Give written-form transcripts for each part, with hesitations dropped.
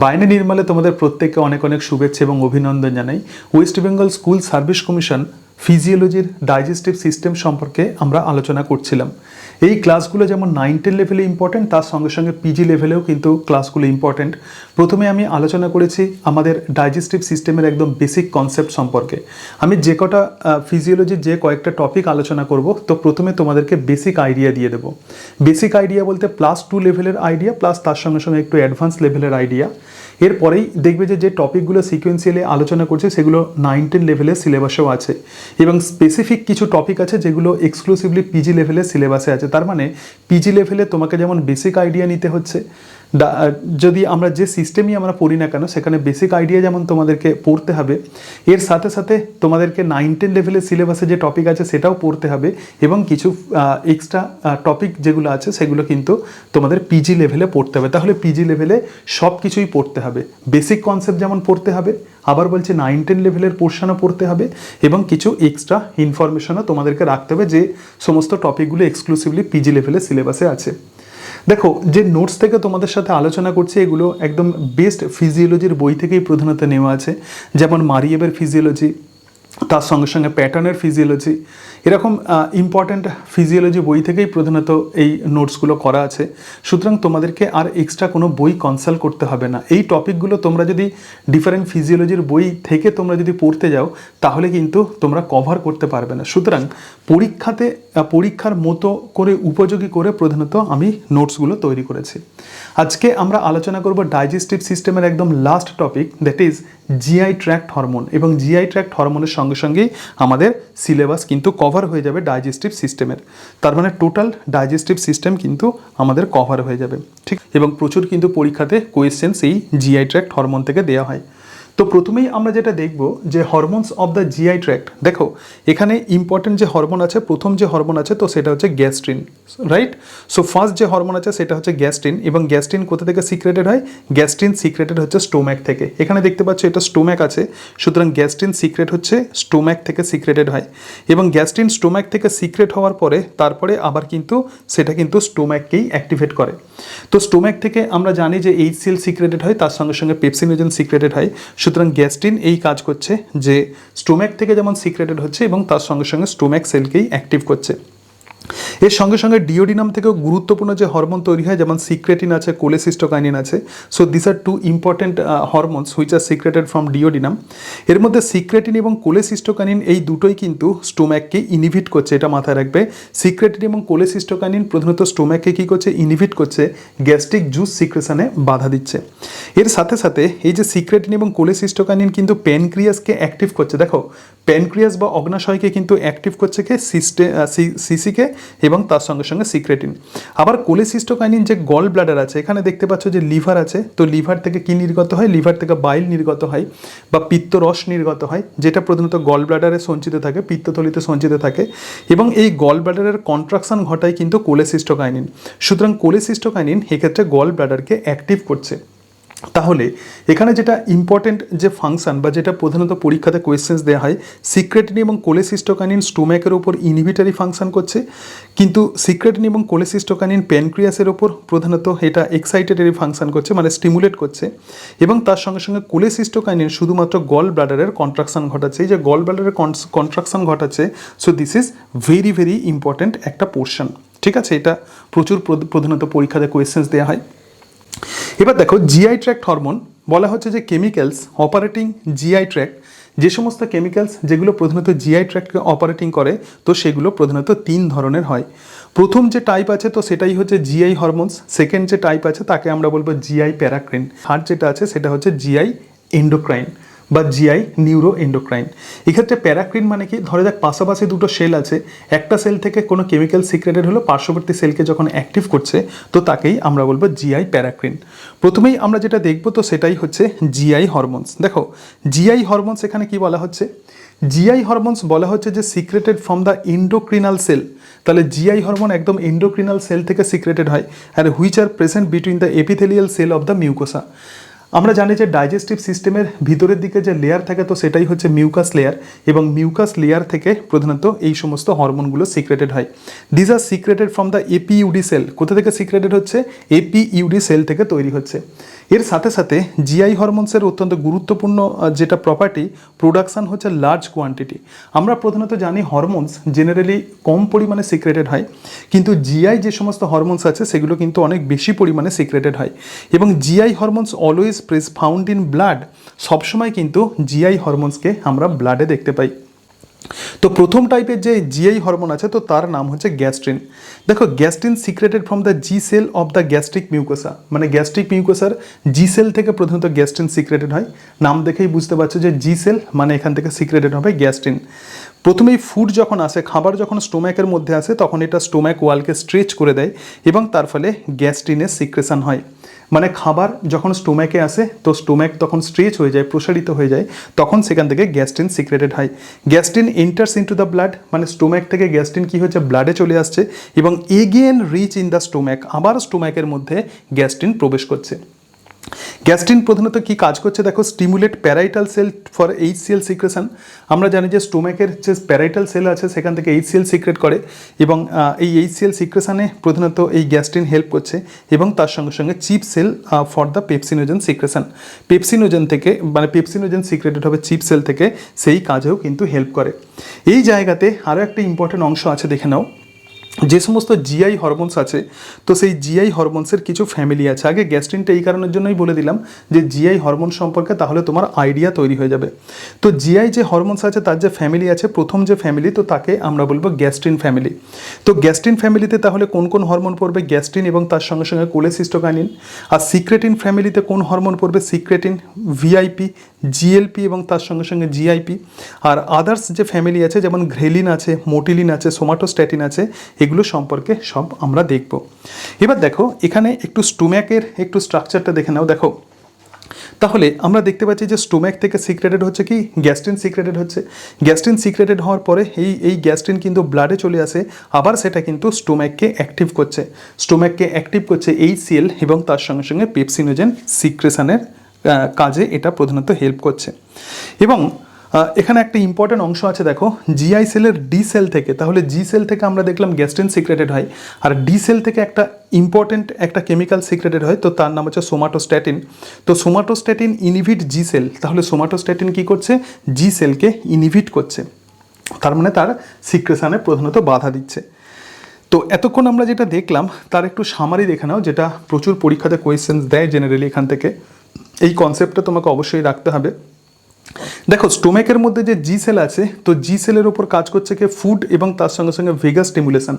বায়না নির্মলে তোমাদের প্রত্যেককে অনেক অনেক শুভেচ্ছা এবং অভিনন্দন জানাই। West Bengal school service commission ফিজিওলজির ডাইজেস্টিভ সিস্টেম সম্পর্কে আমরা আলোচনা করছিলাম। এই ক্লাসগুলো যেমন 9-10 লেভেলে ইম্পর্টেন্ট, তার সঙ্গে সঙ্গে পিজি লেভেলেও কিন্তু ক্লাসগুলো ইম্পর্টেন্ট। প্রথমে আমি আলোচনা করেছি আমাদের ডাইজেস্টিভ সিস্টেমের একদম বেসিক কনসেপ্ট সম্পর্কে। আমি যে কটা ফিজিওলজির যে কয়েকটা টপিক আলোচনা করব, তো প্রথমে তোমাদেরকে বেসিক আইডিয়া দিয়ে দেবো। বেসিক আইডিয়া বলতে +2 লেভেলের আইডিয়া প্লাস তার সঙ্গে সঙ্গে একটু অ্যাডভান্স লেভেলের আইডিয়া। এরপরেই দেখবে যে টপিকগুলো সিকোয়েন্সিয়ালি আলোচনা করছে সেগুলো 9-10 লেভেলের সিলেবাসেও আছে, এবং স্পেসিফিক কিছু টপিক আছে যেগুলো এক্সক্লুসিভলি পিজি লেভেলের সিলেবাসে আছে। তার মানে পিজি লেভেলে তোমাকে যেমন বেসিক আইডিয়া নিতে হচ্ছে, যদি আমরা যে সিস্টেমই আমরা পড়ি না কেন সেখানে বেসিক আইডিয়া যেমন তোমাদেরকে পড়তে হবে, এর সাথে সাথে তোমাদেরকে 9-10 লেভেলের সিলেবাসে যে টপিক আছে সেটাও পড়তে হবে, এবং কিছু এক্সট্রা টপিক যেগুলো আছে সেগুলো কিন্তু তোমাদের পিজি লেভেলে পড়তে হবে। তাহলে পিজি লেভেলে সব কিছুই পড়তে হবে। বেসিক কনসেপ্ট যেমন পড়তে হবে, আবার বলছি 9-10 লেভেলের পোর্শনও পড়তে হবে, এবং কিছু এক্সট্রা ইনফরমেশনও তোমাদেরকে রাখতে হবে যে সমস্ত টপিকগুলো এক্সক্লুসিভলি পিজি লেভেলের সিলেবাসে আছে। দেখো, যে নোটস থেকে তোমাদের সাথে আলোচনা করছি এগুলো একদম বেস্ট ফিজিওলজির বই থেকেই প্রধানত নেওয়া আছে, যেমন মারিয়েবের ফিজিওলজি, তার সঙ্গে সঙ্গে প্যাটার্নের ফিজিওলজি, এরকম ইম্পর্ট্যান্ট ফিজিওলজি বই থেকেই প্রধানত এই নোটসগুলো করা আছে। সুতরাং তোমাদেরকে আর এক্সট্রা কোনো বই কনসাল্ট করতে হবে না। এই টপিকগুলো তোমরা যদি ডিফারেন্ট ফিজিওলজির বই থেকে তোমরা যদি পড়তে যাও তাহলে কিন্তু তোমরা কভার করতে পারবে না। সুতরাং পরীক্ষার মতো করে উপযোগী করে প্রধানত আমি নোটসগুলো তৈরি করেছি। আজকে আমরা আলোচনা করব ডাইজেস্টিভ সিস্টেমের একদম last topic, that is GI tract hormone, এবং জিআই ট্র্যাক্ট হরমোনের সঙ্গে সঙ্গেই আমাদের সিলেবাস কিন্তু কভার হয়ে যাবে ডাইজেস্টিভ সিস্টেমের। তার মানে টোটাল ডাইজেস্টিভ সিস্টেম কিন্তু আমাদের কভার হয়ে যাবে, ঠিক। এবং প্রচুর কিন্তু পরীক্ষাতে কোয়েশ্চেন এই জিআই ট্র্যাক্ট হরমোন থেকে দেওয়া হয়। তো প্রথমেই আমরা যেটা দেখব যে hormones of the GI tract. দেখো, এখানে ইম্পর্টেন্ট যে হরমোন আছে, প্রথম যে হরমোন আছে তো সেটা হচ্ছে গ্যাস্ট্রিন, রাইট। সো ফার্স্ট যে হরমোন আছে সেটা হচ্ছে গ্যাস্ট্রিন, এবং গ্যাস্ট্রিন কোথা থেকে সিক্রেটেড হয়? গ্যাস্ট্রিন সিক্রেটেড হচ্ছে স্টোম্যাক থেকে। এখানে দেখতে পাচ্ছ এটা স্টোম্যাক আছে, সুতরাং গ্যাস্ট্রিন সিক্রেট হচ্ছে স্টোম্যাক থেকে সিক্রেটেড হয়, এবং গ্যাস্ট্রিন স্টোম্যাক থেকে সিক্রেট হওয়ার পরে তারপরে আবার কিন্তু সেটা কিন্তু স্টোম্যাককেই অ্যাক্টিভেট করে। তো স্টোম্যাক থেকে আমরা জানি যে HCl সিক্রেটেড হয়, তার সঙ্গে সঙ্গে পেপসিনোজেন সিক্রেটেড হয়। সুতরাং গ্যাস্ট্রিন এই কাজ করছে যে স্টোম্যাক থেকে যেমন সিক্রেটেড হচ্ছে এবং তার সঙ্গে সঙ্গে স্টোম্যাক সেলকেই অ্যাক্টিভ করছে। এর সঙ্গে সঙ্গে ডিওডিনাম থেকেও গুরুত্বপূর্ণ যে হরমোন তৈরি হয়, যেমন সিক্রেটিন আছে, কোলেসিস্টোকাইনিন আছে। So this are two important hormones which are secreted from duodenum. এর মধ্যে সিক্রেটিন এবং কোলেসিস্টোকাইনিন এই দুটোই কিন্তু স্টোম্যাককে ইনহিবিট করছে, এটা মাথায় রাখবে। সিক্রেটিন এবং কোলেসিস্টোকাইনিন প্রধানত স্টোম্যাককে কী করছে? ইনহিবিট করছে, গ্যাস্ট্রিক জুস সিক্রেশনে বাধা দিচ্ছে। এর সাথে সাথে এই যে সিক্রেটিন এবং কোলেসিস্টোকাইনিন কিন্তু প্যানক্রিয়াসকে অ্যাক্টিভ করছে। দেখো, প্যানক্রিয়াস বা অগ্নাশয়কে কিন্তু অ্যাক্টিভ করছে কে? সিসিকে, এবং তার সঙ্গে সঙ্গে সিক্রেটিন। আবার কোলেসিস্টোকাইনিন যে গল ব্লাডার আছে, এখানে দেখতে পাচ্ছ যে লিভার আছে, তো লিভার থেকে কি নির্গত হয়? লিভার থেকে বাইল নির্গত হয় বা পিত্তরস নির্গত হয়, যেটা প্রধানত গল ব্লাডারে সঞ্চিত থাকে, পিত্তথলিতে সঞ্চিত থাকে, এবং এই গল ব্লাডারের কন্ট্রাকশন ঘটায় কিন্তু কোলেসিস্টোকাইনিন। সুতরাং কোলেসিস্টোকাইনিন এক্ষেত্রে গল ব্লাডারকে অ্যাক্টিভ করছে। তাহলে এখানে যেটা ইম্পর্টেন্ট যে ফাংশন বা যেটা প্রধানত পরীক্ষাতে কোয়েশ্চেন্স দেওয়া হয়, সিক্রেটিন এবং কোলেসিস্টোকাইনিন স্টোম্যাকের ওপর ইনহিবিটরি ফাংশন করছে, কিন্তু সিক্রেটিন এবং কোলেসিস্টোকাইনিন প্যানক্রিয়াসের ওপর প্রধানত এটা এক্সাইটেটরি ফাংশন করছে, মানে স্টিমুলেট করছে, এবং তার সঙ্গে সঙ্গে কোলেসিস্টোকাইনিন শুধুমাত্র গল ব্লাডারের কন্ট্রাকশন ঘটাচ্ছে। এই যে গল ব্লাডারের কন্ট্রাকশন ঘটাচ্ছে, so this is very very important একটা পোর্শন, ঠিক আছে। এটা প্রচুর প্রধানত পরীক্ষাতে কোয়েশ্চেন্স দেওয়া হয়। এবার দেখো, জিআই ট্র্যাক্ট হরমোন বলা হচ্ছে যে কেমিক্যালস অপারেটিং জিআই ট্র্যাক্ট, যে সমস্ত কেমিক্যালস যেগুলো প্রধানত জিআই ট্র্যাক্টকে অপারেটিং করে, তো সেগুলো প্রধানত 3 ধরনের হয়। প্রথম যে টাইপ আছে তো সেটাই হচ্ছে জিআই হরমোনস। সেকেন্ড যে টাইপ আছে তাকে আমরা বলবো জিআই প্যারাক্রিন। থার্ড যেটা আছে সেটা হচ্ছে জিআই এন্ডোক্রাইন বা জিআই নিউরো এন্ডোক্রাইন। এক্ষেত্রে প্যারাক্রিন মানে কি? ধরে যাক পাশাপাশি দুটো সেল আছে, একটা সেল থেকে কোনো কেমিক্যাল সিক্রেটেড হলো, পার্শ্ববর্তী সেলকে যখন অ্যাক্টিভ করছে তো তাকেই আমরা বলবো জিআই প্যারাক্রিন। প্রথমেই আমরা যেটা দেখবো তো সেটাই হচ্ছে জিআই হরমোনস। দেখো, জিআই হরমোনস এখানে কি বলা হচ্ছে? জিআই হরমোনস বলা হচ্ছে যে secreted from the endocrinal cell. তাহলে জিআই হরমোন একদম এন্ডোক্রিনাল সেল থেকে সিক্রেটেড হয়, আর which are present between the epithelial cell of the mucosa. আমরা জানি যে ডাইজেস্টিভ সিস্টেমের ভিতরের দিকে যে লেয়ার থাকে তো সেটাই হচ্ছে মিউকাস লেয়ার, এবং মিউকাস লেয়ার থেকে প্রধানত এই সমস্ত হরমোনগুলো সিক্রেটেড হয়। This are secreted from the APUD cell. কোথা থেকে সিক্রেটেড হচ্ছে? এপিইউডি সেল থেকে তৈরি হচ্ছে। এর সাথে সাথে জিআই হরমোনসের অত্যন্ত গুরুত্বপূর্ণ যেটা প্রপার্টি, প্রোডাকশান হচ্ছে লার্জ কোয়ান্টিটি। আমরা প্রধানত জানি হরমোনস জেনারেলি কম পরিমাণে সিক্রেটেড হয়, কিন্তু জিআই যে সমস্ত হরমোনস আছে সেগুলো কিন্তু অনেক বেশি পরিমাণে সিক্রেটেড হয়। এবং GI hormones always found in blood. সবসময় কিন্তু জিআই হরমোনসকে আমরা ব্লাডে দেখতে পাই। তো প্রথম টাইপের যে জিআই হরমোন আছে তো তার নাম হচ্ছে গ্যাস্ট্রিন। দেখো, gastrin secreted from the G cell of the gastric mucosa, মানে গ্যাস্ট্রিক মিউকোসার জি সেল থেকে প্রধানত গ্যাস্ট্রিন সিক্রেটেড হয়। নাম দেখেই বুঝতে পারছো যে জি সেল মানে এখান থেকে সিক্রেটেড হবে গ্যাস্ট্রিন। প্রথমেই ফুড যখন আসে, খাবার যখন স্টোম্যাকের মধ্যে আসে, তখন এটা স্টোম্যাক ওয়ালকে স্ট্রেচ করে দেয় এবং তার ফলে গ্যাস্ট্রিনের সিক্রেশন হয়। মানে খাবার যখন স্টোম্যাকে আসে তো স্টোম্যাক তখন স্ট্রেচ হয়ে যায়, প্রসারিত হয়ে যায়, তখন সেখান থেকে গ্যাস্ট্রিন সিক্রেটেড হয়। Gastrin enters into the blood, মানে স্টোম্যাক থেকে গ্যাস্ট্রিন কি হচ্ছে, ব্লাডে চলে আসছে এবং again reach in the stomach, আবার স্টোম্যাকের মধ্যে গ্যাস্ট্রিন প্রবেশ করছে। গ্যাস্ট্রিন প্রধানত কি কাজ করছে দেখো, stimulate parietal sell for HCL secretion. আমরা জানি যে স্টোম্যাকের যে প্যারাইটাল সেল আছে সেখান থেকে এইচসিএল সিক্রেট করে, এবং এই এইচসিএল সিক্রেশনে প্রধানত এই গ্যাস্ট্রিন হেল্প করছে, এবং তার সঙ্গে সঙ্গে chief cell for the pepsinogen secretion. Pepsinogen থেকে, মানে পেপসিনোজেন সিক্রেটেড হবে চিপ সেল থেকে, সেই কাজেও কিন্তু হেল্প করে। এই জায়গাতে আরও একটা ইম্পর্টেন্ট অংশ আছে, দেখে নাও। যে সমস্ত জিআই হরমোনস আছে তো সেই জিআই হরমোনসের কিছু ফ্যামিলি আছে। আগে গ্যাস্ট্রিনটা এই কারণের জন্যই বলে দিলাম যে জিআই হরমোন সম্পর্কে, তাহলে তোমার আইডিয়া তৈরি হয়ে যাবে। তো জিআই যে হরমোনস আছে তার যে ফ্যামিলি আছে, প্রথম যে ফ্যামিলি তো তাকে আমরা বলবো গ্যাস্ট্রিন ফ্যামিলি। তো গ্যাস্ট্রিন ফ্যামিলিতে তাহলে কোন কোন হরমোন পড়বে? গ্যাস্ট্রিন এবং তার সঙ্গে সঙ্গে কোলেসিস্টোকাইনিন। আর সিক্রেটিন ফ্যামিলিতে কোন হরমোন পড়বে? সিক্রেটিন, ভিআইপি, জিএলপি এবং তার সঙ্গে সঙ্গে জিআইপি। আর আদার্স যে ফ্যামিলি আছে যেমন ঘ্রেলিন আছে, মোটিলিন আছে, সোমাটোস্ট্যাটিন আছে, এগুলো সম্পর্কে সব আমরা দেখব। এবার দেখো এখানে একটু স্টোম্যাকের একটু স্ট্রাকচারটা দেখে নাও। দেখো, তাহলে আমরা দেখতে পাচ্ছি যে স্টোম্যাক থেকে সিক্রেটেড হচ্ছে কি, গ্যাস্ট্রিন সিক্রেটেড হচ্ছে। গ্যাস্ট্রিন সিক্রেটেড হওয়ার পরে এই গ্যাস্ট্রিন কিন্তু ব্লাডে চলে আসে, আবার সেটা কিন্তু স্টোম্যাককে অ্যাক্টিভ করছে। স্টোম্যাককে অ্যাক্টিভ করছে এইচসিএল এবং তার সঙ্গে সঙ্গে পেপসিনোজেন সিক্রেশনের কাজে এটা প্রধানত হেল্প করছে। এবং এখানে একটা ইম্পর্টেন্ট অংশ আছে, দেখো জিআই সেলের ডি সেল থেকে, তাহলে জি সেল থেকে আমরা দেখলাম গ্যাস্ট্রিন সিক্রেটেড হয়, আর ডি সেল থেকে একটা ইম্পর্টেন্ট একটা কেমিক্যাল সিক্রেটেড হয়, তো তার নাম হচ্ছে সোমাটোস্ট্যাটিন। তো সোমাটোস্ট্যাটিন ইনহিবিট জি সেল, তাহলে সোমাটোস্ট্যাটিন কি করছে? জি সেলকে ইনহিবিট করছে, তার মানে তার সিক্রেশনে প্রধানত বাধা দিচ্ছে। তো এতক্ষণ আমরা যেটা দেখলাম তার একটু সামারি দেখে নাও, যেটা প্রচুর পরীক্ষাতে কোয়েশ্চেন্স দেয় জেনারেলি এখান থেকে। এই কনসেপ্টটা তোমাকে অবশ্যই রাখতে হবে। দেখো, স্টোম্যাকের মধ্যে যে জি সেল আছে তো জি সেলের উপর কাজ করছে কি, ফুড এবং তার সঙ্গে সঙ্গে ভেগাস স্টিমুলেশন।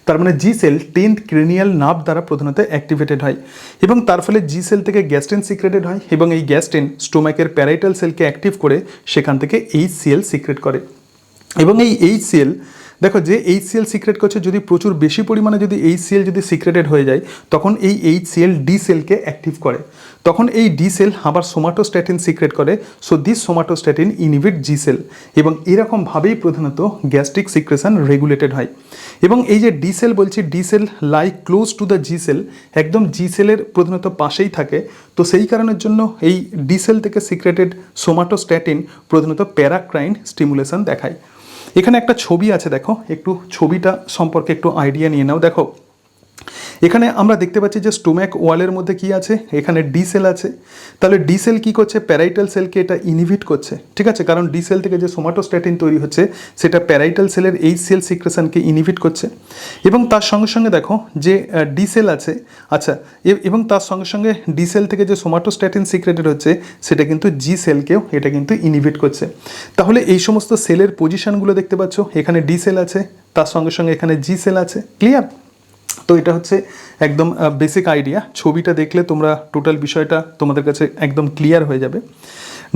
তার মানে জি সেল 10th ক্রেনিয়াল নার্ভ দ্বারা প্রধানত অ্যাক্টিভেটেড হয়, এবং তার ফলে জি সেল থেকে গ্যাস্ট্রিন সিক্রেটেড হয়, এবং এই গ্যাস্ট্রিন স্টোম্যাকের প্যারাইটাল সেলকে অ্যাক্টিভ করে সেখান থেকে এইচসিএল সিক্রেট করে। এবং এই এইচসিএল, দেখো যে এইচসিএল সিক্রেট করছে, যদি প্রচুর বেশি পরিমাণে যদি এইচসিএল যদি সিক্রেটেড হয়ে যায় তখন এই এইচসিএল ডি সেলকে অ্যাক্টিভ করে, তখন এই ডি সেল আবার সোমাটোস্ট্যাটিন সিক্রেট করে। So this somatostatin inhibit G cell, এবং এরকমভাবেই প্রধানত গ্যাস্ট্রিক সিক্রেশন রেগুলেটেড হয়। এবং এই যে ডি সেল বলছি, D cell lie close to the G cell, একদম জি সেলের প্রধানত পাশেই থাকে। তো সেই কারণের জন্য এই ডি সেল থেকে সিক্রেটেড সোমাটোস্ট্যাটিন প্রধানত প্যারাক্রাইন স্টিমুলেশন দেখায়। এখানে একটা ছবি আছে, দেখো একটু ছবিটা সম্পর্কে একটু আইডিয়া নিয়ে নাও। দেখো এখানে আমরা দেখতে পাচ্ছি যে স্টোম্যাক ওয়ালের মধ্যে কি আছে, এখানে ডি সেল আছে। তাহলে ডি সেল কী করছে? প্যারাইটাল সেলকে এটা ইনহিবিট করছে, ঠিক আছে, কারণ ডি সেল থেকে যে সোমাটোস্ট্যাটিন তৈরি হচ্ছে সেটা প্যারাইটাল সেলের এইচসিএল সিক্রেশনকে ইনহিবিট করছে। এবং তার সঙ্গে সঙ্গে দেখো যে ডি সেল আছে, আচ্ছা, এবং তার সঙ্গে সঙ্গে ডি সেল থেকে যে সোমাটোস্ট্যাটিন সিক্রেটেড হচ্ছে সেটা কিন্তু জি সেলকেও এটা কিন্তু ইনহিবিট করছে। তাহলে এই সমস্ত সেলের পজিশনগুলো দেখতে পাচ্ছ, এখানে ডি সেল আছে, তার সঙ্গে সঙ্গে এখানে জি সেল আছে। ক্লিয়ার? তো এটা হচ্ছে একদম বেসিক আইডিয়া। ছবিটা দেখলে তোমরা টোটাল বিষয়টা তোমাদের কাছে একদম ক্লিয়ার হয়ে যাবে।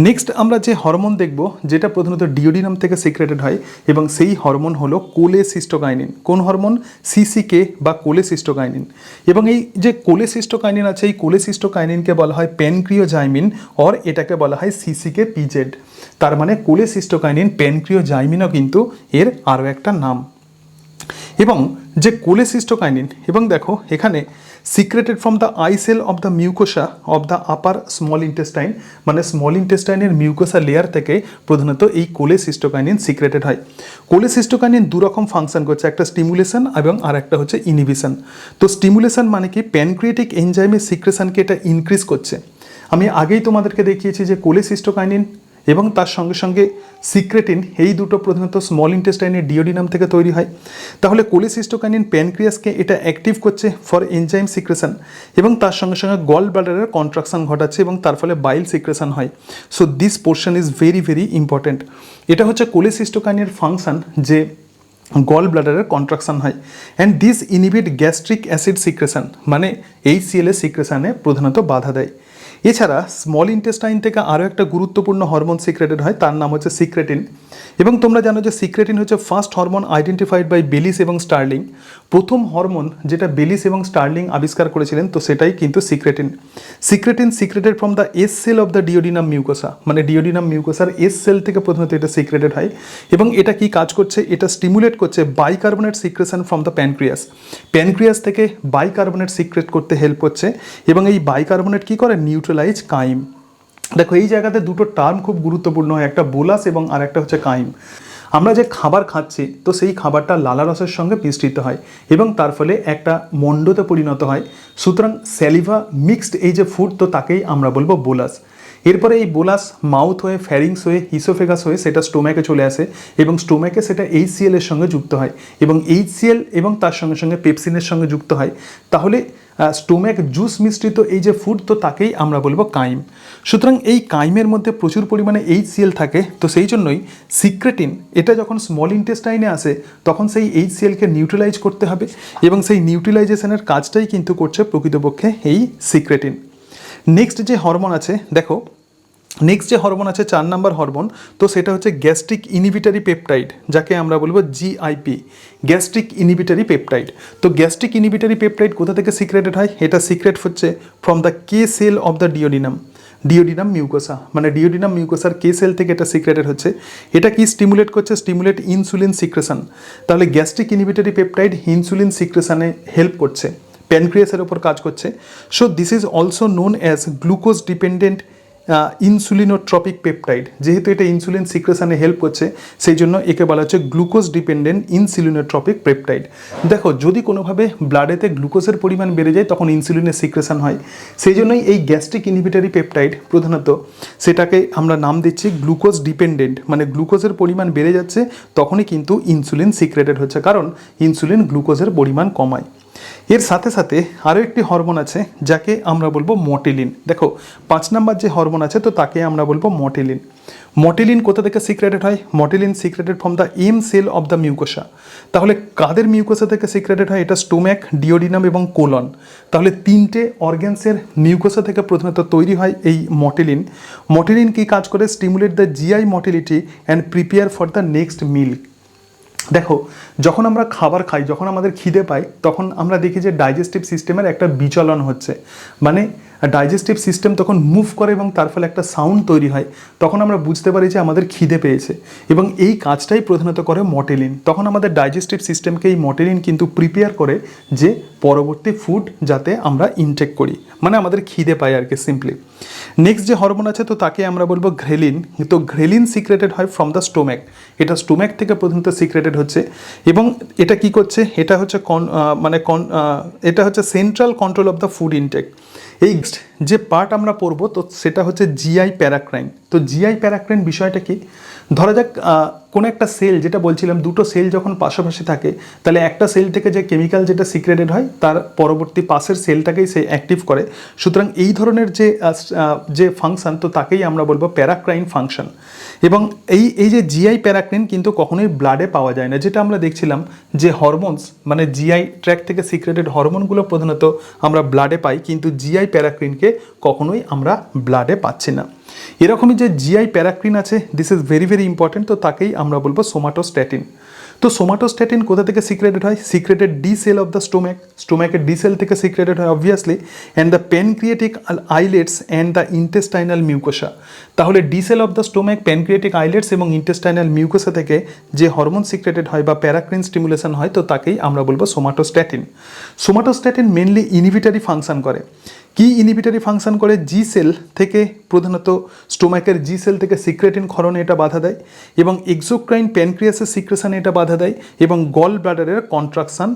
নেক্সট আমরা যে হরমোন দেখব যেটা প্রধানত ডিওডিনাম থেকে সিক্রেটেড হয়, এবং সেই হরমোন হলো কোলেসিস্টোকাইনিন। কোন হরমোন? সিসিকে বা কোলেসিস্টোকাইনিন। এবং এই যে কোলেসিস্টোকাইনিন আছে, এই কোলেসিস্টোকাইনিনকে বলা হয় প্যানক্রিওজাইমিন, অর এটাকে বলা হয় সিসিকে পিজেড। তার মানে কোলেসিস্টোকাইনিন প্যানক্রিওজাইমিনও কিন্তু এর আরও একটা নাম। এবং যে কোলেসিস্টোকাইনিন, এবং দেখো এখানে secreted from the I cell of the mucosa of the upper small intestine, মানে স্মল ইন্টেস্টাইনের মিউকোসা লেয়ার থেকে প্রধানত এই কোলেসিস্টোকাইনিন সিক্রেটেড হয়। কোলেসিস্টোকাইনিন দু রকম ফাংশন করছে, একটা স্টিমুলেশন এবং আর একটা হচ্ছে ইনহিবিশন। তো স্টিমুলেশন মানে কি প্যানক্রিয়েটিক এনজাইমের সিক্রেশনকে এটা ইনক্রিজ করছে। আমি আগেই তোমাদেরকে দেখিয়েছি যে কোলেসিস্টোকাইনিন এবং তার সঙ্গে সঙ্গে সিক্রেটিন এই দুটো প্রধানত স্মল ইন্টেস্টাইনের ডিওডিনাম থেকে তৈরি হয়। তাহলে কোলেসিস্টোকাইনিন প্যানক্রিয়াসকে এটা অ্যাক্টিভ করছে ফর এনজাইম সিক্রেশন এবং তার সঙ্গে সঙ্গে গল ব্লাডারের কন্ট্রাকশন ঘটাচ্ছে এবং তার ফলে বাইল সিক্রেশন হয়। So this portion is very very important. এটা হচ্ছে কোলেসিস্টোকাইনের ফাংশন যে গল ব্লাডারের কন্ট্রাকশন হয়। And this inhibit gastric acid secretion, মানে HCl এর সিক্রেশনে প্রধানত বাধা দেয়। এছাড়া স্মল ইন্টেস্টাইন থেকে আরও একটা গুরুত্বপূর্ণ হরমোন সিক্রেটেড হয়, তার নাম হচ্ছে সিক্রেটিন। এবং তোমরা জানো যে সিক্রেটিন হচ্ছে ফার্স্ট হরমোন আইডেন্টিফাইড বাই বেলিস এবং স্টার্লিং। প্রথম হরমোন যেটা বেলিস এবং স্টার্লিং আবিষ্কার করেছিলেন, তো সেটাই কিন্তু secretin. Secretin secreted from the S cell of the duodenum mucosa, মানে ডিওডিনাম মিউকোসার এস সেল থেকে প্রধানত এটা সিক্রেটেড হয়। এবং এটা কি কাজ করছে, এটা স্টিমুলেট করছে bicarbonate secretion from the pancreas. Pancreas থেকে বাইকার্বনেট সিক্রেট করতে হেল্প করছে এবং এই বাইকার্বনেট কি করে, নিউট্রালাইজ কাইম। দেখো এই জায়গাতে দুটো টার্ম খুব গুরুত্বপূর্ণ হয়, একটা বোলাস এবং আর একটা হচ্ছে কাইম। আমরা যে খাবার খাচ্ছি তো সেই খাবারটা লালারসের সঙ্গে মিশ্রিত হয় এবং তার ফলে একটা মণ্ডতে পরিণত হয়। সুতরাং স্যালিভা মিক্সড এই যে ফুড, তো তাকেই আমরা বলবো বোলাস। এরপরে এই বোলাস মাউথ হয়ে, ফ্যারিংস হয়ে, ইসোফেগাস হয়ে সেটা স্টোম্যাকে চলে আসে এবং স্টোম্যাকে সেটা HCl এর সঙ্গে যুক্ত হয় এবং HCl এবং তার সঙ্গে সঙ্গে পেপসিনের সঙ্গে যুক্ত হয়। তাহলে স্টোম্যাক জুস মিশ্রিত এই যে ফুড, তো তাকেই আমরা বলবো কাইম। সুতরাং এই কাইমের মধ্যে প্রচুর পরিমাণে HCl থাকে, তো সেই জন্যই সিক্রেটিন এটা যখন স্মল ইন্টেস্টাইনে আসে তখন সেই HClকে নিউট্রালাইজ করতে হবে এবং সেই নিউট্রালাইজেশনের কাজটাই কিন্তু করছে প্রকৃতপক্ষে এই সিক্রেটিন। নেক্সট যে হরমোন আছে, দেখো নেক্সট যে হরমোন আছে 4 নম্বর হরমোন, তো সেটা হচ্ছে গ্যাস্ট্রিক ইনহিবিটরি পেপটাইড, যাকে আমরা বলবো GIP, গ্যাস্ট্রিক ইনহিবিটরি পেপটাইড। তো গ্যাস্ট্রিক ইনহিবিটরি পেপটাইড কোথা থেকে সিক্রেটেড হয়, এটা সিক্রেট হচ্ছে from the K cell of the duodenum mucosa, মানে ডিওডিনাম মিউকোসার কে সেল থেকে এটা সিক্রেটেড হচ্ছে। এটা কি স্টিমুলেট করছে, স্টিমুলেট ইনসুলিন সিক্রেশন। তাহলে গ্যাস্ট্রিক ইনহিবিটরি পেপটাইড ইনসুলিন সিক্রেশনে হেল্প করছে, প্যানক্রিয়াসের ওপর কাজ করছে। So this is also known as glucose dependent insulinotropic peptide. যেহেতু এটা ইনসুলিন সিক্রেশনে হেল্প করছে সেই জন্য একে বলা হচ্ছে গ্লুকোজ ডিপেন্ডেন্ট ইনসুলিনোট্রপিক পেপটাইড। দেখো যদি কোনোভাবে ব্লাডেতে গ্লুকোজের পরিমাণ বেড়ে যায় তখন ইনসুলিনের সিক্রেশন হয়, সেই জন্যই এই গ্যাস্ট্রিক ইনহিবিটরি পেপটাইড প্রধানত সেটাকে আমরা নাম দিচ্ছি গ্লুকোজ ডিপেন্ডেন্ট, মানে গ্লুকোজের পরিমাণ বেড়ে যাচ্ছে তখনই কিন্তু ইনসুলিন সিক্রেটেড হচ্ছে, কারণ ইনসুলিন গ্লুকোজের পরিমাণ কমায়। এর সাথে সাথে আরও একটি হরমোন আছে যাকে আমরা বলবো মটিলিন। দেখো 5 নম্বর যে হরমোন আছে তো তাকে আমরা বলবো মটিলিন। মটিলিন কোথা থেকে সিক্রেটেড হয়, motilin secreted from the M cell of the mucosa. তাহলে কাদের মিউকোসা থেকে সিক্রেটেড হয়, এটা স্টোম্যাক, ডিওডিনাম এবং কোলন। তাহলে 3টে অর্গ্যানসের মিউকোসা থেকে প্রধানত তৈরি হয় এই মটিলিন। মটিলিন কি কাজ করে, stimulate the GI motility and prepare for the next meal. দেখো যখন আমরা খাবার খাই, যখন আমাদের খিদে পায় তখন আমরা দেখি যে ডাইজেস্টিভ সিস্টেমের একটা বিচলন হচ্ছে, মানে ডাইজেস্টিভ সিস্টেম তখন মুভ করে এবং তার ফলে একটা সাউন্ড তৈরি হয়, তখন আমরা বুঝতে পারি যে আমাদের খিদে পেয়েছে এবং এই কাজটাই প্রধানত করে মটিলিন। তখন আমাদের ডাইজেস্টিভ সিস্টেমকে এই মটিলিন কিন্তু প্রিপেয়ার করে যে পরবর্তী ফুড যাতে আমরা ইনটেক করি, মানে আমাদের খিদে পায় আর কি সিম্পলি। নেক্সট যে হরমোন আছে তো তাকে আমরা বলবো ঘ্রেলিন। তো ঘ্রেলিন সিক্রেটেড হয় ফ্রম দ্য স্টোম্যাক, এটা স্টোম্যাক থেকে প্রধানত সিক্রেটেড হচ্ছে এবং এটা কি করছে, এটা হচ্ছে এটা হচ্ছে central control of the food intake. এই যে পার্ট আমরা পড়বো তো সেটা হচ্ছে GI প্যারাক্রাইন। তো GI প্যারাক্রাইন বিষয়টা কি, ধরা যাক কোনো একটা সেল, যেটা বলছিলাম দুটো সেল যখন পাশাপাশি থাকে তাহলে একটা সেল থেকে যে কেমিক্যাল যেটা সিক্রেটেড হয় তার পরবর্তী পাশের সেলটাকেই সে অ্যাক্টিভ করে। সুতরাং এই ধরনের যে ফাংশন তো তাকেই আমরা বলবো প্যারাক্রাইন ফাংশন। এবং এই যে GI প্যারাক্রাইন কিন্তু কখনোই ব্লাডে পাওয়া যায় না, যেটা আমরা দেখছিলাম যে হরমোনস মানে GI ট্র্যাক থেকে সিক্রেটেড হরমোনগুলো প্রধানত আমরা ব্লাডে পাই, কিন্তু GI প্যারাক্রাইনকে কখনোই আমরা ব্লাডে পাচ্ছি না। এরকমই যে GI প্যারাক্রাইন আছে, this is very very important, তো তাকেই আমরা বলবো সোমাটোস্ট্যাটিন। তো সোমাটোস্ট্যাটিন কোথা থেকে সিক্রেটেড হয়? Secreted D cell of the স্টোম্যাকের ডি সেল থেকে সিক্রেটেড হয় obviously, and the pancreatic islets and the intestinal mucosa. তাহলে D cell of the stomach, pancreatic islets এবং ইন্টেস্টাইনাল মিউকোসা থেকে যে হরমোন সিক্রেটেড হয় বা প্যারাক্রিন স্টিমুলেশন হয়, তো তাকেই আমরা বলবো somatostatin. Somatostatin mainly inhibitory function করে। কি ইনহিবিটরি ফাংশন করে? জি সেল থেকে, প্রধানত স্টোম্যাকের জি সেল থেকে সিক্রেটিন ক্ষরণে এটা বাধা দেয়, এবং এক্সোক্রাইন প্যানক্রিয়াসের সিক্রেশনে এটা বাধা দেয়, এবং গল ব্লাডারের কন্ট্রাকশন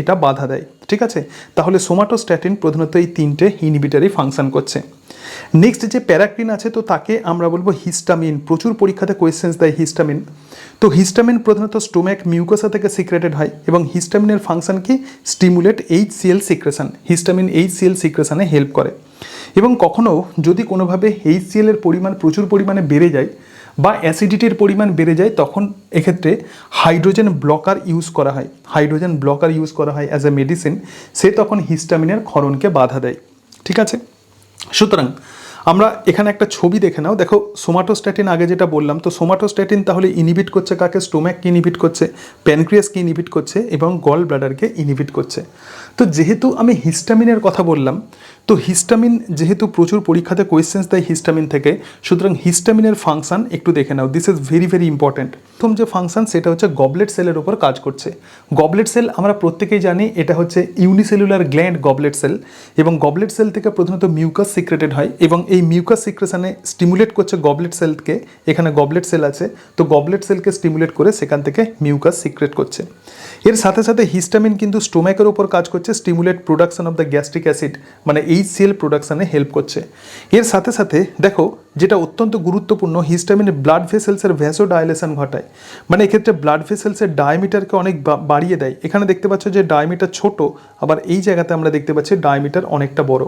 এটা বাধা দেয়। ঠিক আছে, তাহলে সোমাটোস্ট্যাটিন প্রধানত এই তিনটে ইনহিবিটরি ফাংশন করছে। নেক্সট যে প্যারাক্রিন আছে, তো তাকে আমরা বলবো হিস্টামিন। প্রচুর পরীক্ষাতে কোয়েশ্চেন্স দেয় হিস্টামিন। তো হিস্টামিন প্রধানত স্টোম্যাক মিউকোসা থেকে সিক্রেটেড হয়, এবং হিস্টামিনের ফাংশন কি? Stimulate HCl secretion. Histamine HCl সিক্রেশনে হেল্প করে। এবং কখনও যদি কোনোভাবে HCl এর পরিমাণ প্রচুর পরিমাণে বেড়ে যায় বা অ্যাসিডিটির পরিমাণ বেড়ে যায়, তখন এক্ষেত্রে হাইড্রোজেন ব্লকার ইউজ করা হয়। হাইড্রোজেন ব্লকার ইউজ করা হয় অ্যাজ এ মেডিসিন। সে তখন হিস্টামিনের ক্ষরণকে বাধা দেয়। ঠিক আছে, সুতরাং আমরা এখানে একটা ছবি দেখে নাও। দেখো সোমাটোস্ট্যাটিন আগে যেটা বললাম, তো সোমাটোস্ট্যাটিন তাহলে ইনহিবিট করছে কাকে? স্টোম্যাককে ইনহিবিট করছে, প্যানক্রিয়াসকে ইনহিবিট করছে, এবং গল ব্লাডারকে ইনহিবিট করছে। তো যেহেতু আমি হিস্টামিনের কথা বললাম, তো হিস্টামিন যেহেতু প্রচুর পরীক্ষাতে কোয়েশ্চেন্স দেয় হিস্টামিন থেকে, সুতরাং হিস্টামিনের ফাংশন একটু দেখে নাও। This is very very important. প্রথম যে ফাংশন সেটা হচ্ছে গবলেট সেলের উপর কাজ করছে। গবলেট সেল আমরা প্রত্যেকেই জানি এটা হচ্ছে ইউনিসেলুলার গ্ল্যান্ড গবলেট সেল, এবং গবলেট সেল থেকে প্রধানত মিউকাস সিক্রেটেড হয়, এবং এই মিউকাস সিক্রেশনে স্টিমুলেট করছে গবলেট সেলকে। এখানে গবলেট সেল আছে, তো গবলেট সেলকে স্টিমুলেট করে সেখান থেকে মিউকাস সিক্রেট করছে। এর সাথে সাথে হিস্টামিন কিন্তু স্টোম্যাকের উপর কাজ করছে, stimulate production of the gastric acid, মানে HCl প্রোডাকশনে হেল্প করছে। এর সাথে সাথে দেখো যেটা অত্যন্ত গুরুত্বপূর্ণ, হিস্টামিনের ব্লাড ভেসেলসের ভ্যাসোডাইলেশন ঘটায়, মানে এক্ষেত্রে ব্লাড ভেসেলসের ডায়ামিটারকে অনেক বাড়িয়ে দেয়। এখানে দেখতে পাচ্ছ যে ডায়ামিটার ছোট, আবার এই জায়গাতে আমরা দেখতে পাচ্ছি ডায়ামিটার অনেকটা বড়।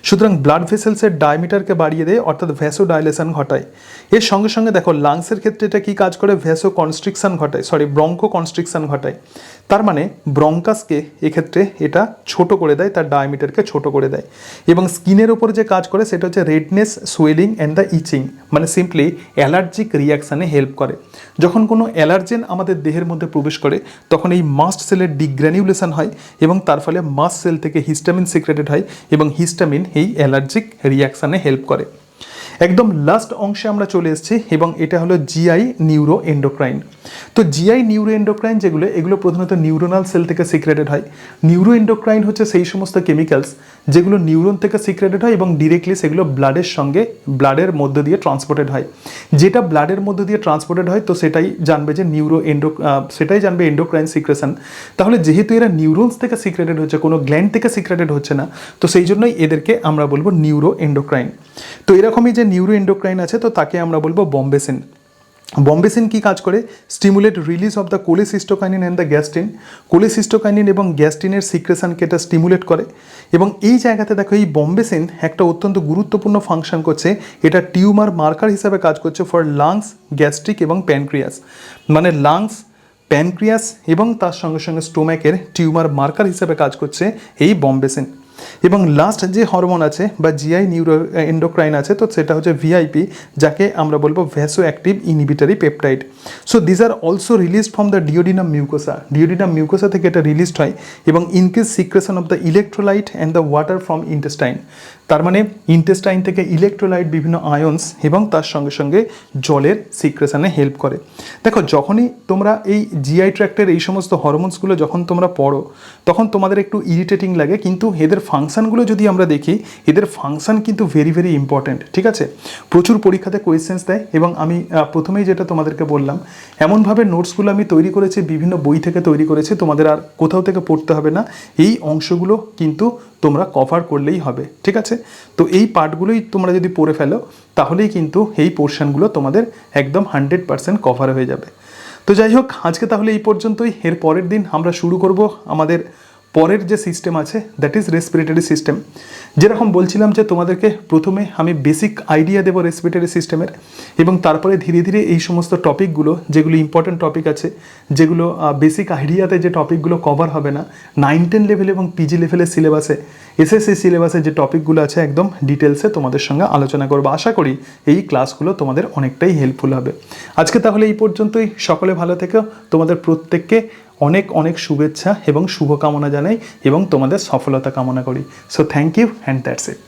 সুতরাং ব্লাড ভেসেলসের ডায়ামিটারকে বাড়িয়ে দেয়, অর্থাৎ ভ্যাসোডাইলেশন ঘটায়। এর সঙ্গে সঙ্গে দেখো লাংসের ক্ষেত্রে এটা কি কাজ করে? ভ্যাসো কনস্ট্রিকশন ঘটায়, ব্রঙ্কো কনস্ট্রিকশন ঘটায়। তার মানে ব্রঙ্কাসকে এক্ষেত্রে এটা ছোট করে দেয়, তার ডায়ামিটারকে ছোট করে দেয়। এবং স্কিনের ওপর যে কাজ করে সেটা হচ্ছে রেডনেস, সোয়েলিং অ্যান্ড দ্য ইচিং, মানে সিম্পলি অ্যালার্জিক রিয়াকশানে হেল্প করে। যখন কোনো অ্যালার্জেন আমাদের দেহের মধ্যে প্রবেশ করে, তখন এই মাস্ট সেলের ডিগ্র্যানিউলেশন হয়, এবং তার ফলে মাস্ট সেল থেকে হিস্টামিন সিক্রেটেড হয়, এবং হিস্টামিন এই অ্যালার্জিক রিয়াকশানে হেল্প করে। একদম লাস্ট অংশে আমরা চলে এসেছি, এবং এটা হলো জিআই নিউরো এন্ডোক্রাইন। তো জিআই নিউরো এন্ডোক্রাইন এগুলো প্রধানত নিউরোনাল সেল থেকে সিক্রেটেড হয়। নিউরো এন্ডোক্রাইন হচ্ছে সেই সমস্ত কেমিক্যালস যেগুলো নিউরন থেকে সিক্রেটেড হয়, এবং ডিরেক্টলি সেগুলো ব্লাডের মধ্য দিয়ে ট্রান্সপোর্টেড হয়। যেটা ব্লাডের মধ্য দিয়ে ট্রান্সপোর্টেড হয়, তো সেটাই জানবে যে এন্ডোক্রাইন সিক্রেশন। তাহলে যেহেতু এরা নিউরনস থেকে সিক্রেটেড হচ্ছে, কোনো গ্ল্যান্ড থেকে সিক্রেটেড হচ্ছে না, তো সেই জন্যই এদেরকে আমরা বলবো নিউরো এন্ডোক্রাইন। তো এরকমই যে নিউরো এন্ডোক্রাইন আছে, তো তাকে আমরা বলবো বম্বেসিন। বম্বেসিন কি কাজ করে? Stimulate release of the cholecystokinin and the gastrin. Cholecystokinin এবং গ্যাস্ট্রিনের সিক্রেশনকে এটা স্টিমুলেট করে। এবং এই জায়গাতে দেখো এই বম্বেসিন একটা অত্যন্ত গুরুত্বপূর্ণ ফাংশন করছে। এটা টিউমার মার্কার হিসাবে কাজ করছে ফর লাংস, গ্যাস্ট্রিক এবং প্যানক্রিয়াস, মানে লাংস, প্যানক্রিয়াস এবং তার সঙ্গে সঙ্গে স্টোম্যাকের টিউমার মার্কার হিসাবে কাজ করছে এই বম্বেসিন। এবং লাস্ট যে হরমোন আছে বা জিআই নিউরো এন্ডোক্রাইন আছে, তো সেটা হচ্ছে ভিআইপি, যাকে আমরা বলবো vasoactive inhibitory peptide. So this are also release from the duodenum mucosa. Duodenum mucosa থেকে এটা রিলিজড হয়, এবং increase secretion of the electrolyte and the water from intestine. তার মানে ইন্টেস্টাইন থেকে ইলেকট্রোলাইট, বিভিন্ন আয়ন্স এবং তার সঙ্গে সঙ্গে জলের সিক্রেশনে হেল্প করে। দেখো যখনই তোমরা এই জিআই ট্র্যাক্টের এই সমস্ত হরমোনসগুলো যখন তোমরা পড়ো, তখন তোমাদের একটু ইরিটেটিং লাগে, কিন্তু এদের ফাংশনগুলো যদি আমরা দেখি, এদের ফাংশন কিন্তু ভেরি ভেরি ইম্পর্টেন্ট। ঠিক আছে, প্রচুর পরীক্ষাতে কোয়েশ্চেন্স দেয়, এবং আমি প্রথমেই যেটা তোমাদেরকে বললাম, এমনভাবে নোটসগুলো আমি তৈরি করেছি, বিভিন্ন বই থেকে তৈরি করেছি, তোমাদের আর কোথাও থেকে পড়তে হবে না। এই অংশগুলো কিন্তু তোমরা কভার করলেই হবে। ঠিক আছে, তো এই পার্টগুলোই তোমরা যদি পড়ে ফেলো, তাহলেই কিন্তু এই পোর্শনগুলো তোমাদের একদম 100% কভার হয়ে যাবে। তো যাই হোক, আজকে তাহলে এই পর্যন্তই। এর পরের দিন আমরা শুরু করব আমাদের পরের যে সিস্টেম আছে দ্যাট ইজ রেসপিরেটরি সিস্টেম। যেরকম বলছিলাম যে তোমাদেরকে প্রথমে আমি বেসিক আইডিয়া দেবো রেসপিরেটরি সিস্টেমের, এবং তারপরে ধীরে ধীরে এই সমস্ত টপিকগুলো যেগুলো ইম্পর্টেন্ট টপিক আছে, যেগুলো বেসিক আইডিয়াতে যে টপিকগুলো কভার হবে না 9-10 লেভেল এবং পিজি লেভেলের সিলেবাসে, এসএসসি সিলেবাসে যে টপিকগুলো আছে একদম ডিটেলসে তোমাদের সঙ্গে আলোচনা করবো। আশা করি এই ক্লাসগুলো তোমাদের অনেকটাই হেল্পফুল হবে। আজকে তাহলে এই পর্যন্তই। সকলে ভালো থেকো। তোমাদের প্রত্যেককে অনেক অনেক শুভেচ্ছা এবং শুভকামনা জানাই এবং তোমাদের সফলতা কামনা করি। So thank you and that's it.